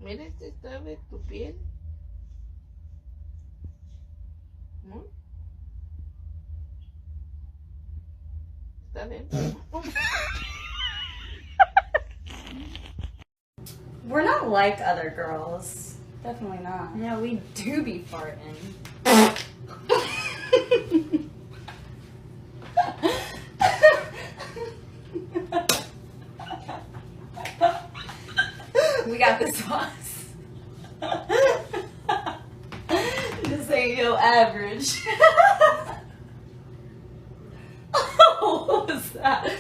Mira, está de tu piel. ¿No? Está dentro. We're not like other girls. Definitely not. No, we do be farting. We got the sauce. This ain't no average. Oh, what was that?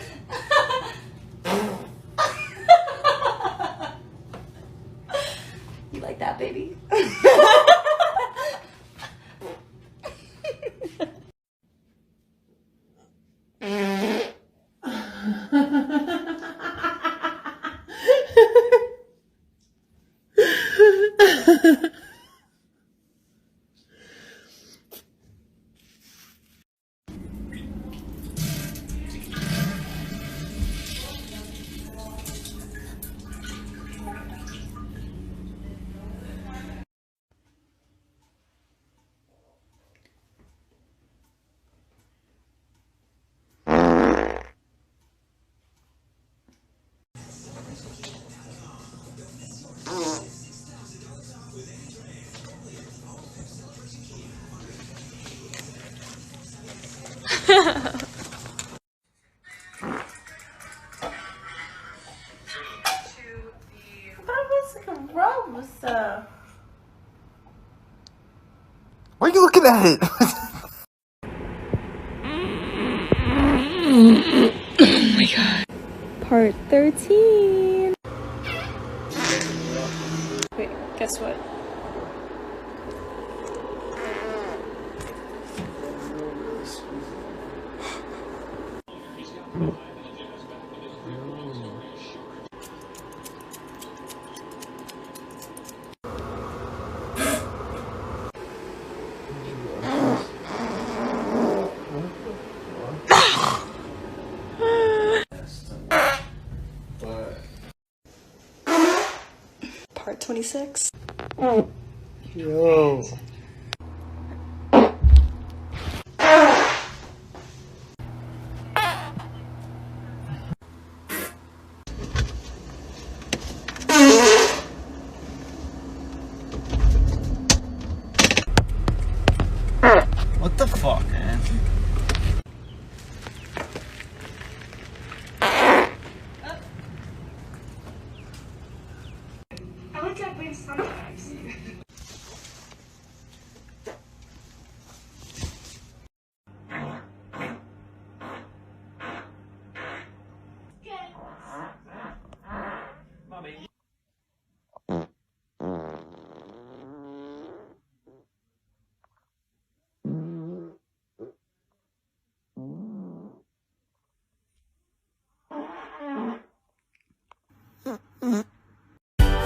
You like that, baby? Why are you looking at it? Oh my god. Part 13. Wait, guess what? Part 26. Yo. What the fuck, man? I like that way sometimes.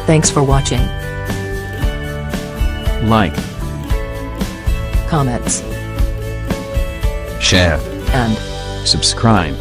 Thanks for watching. Like, Comments share, and subscribe.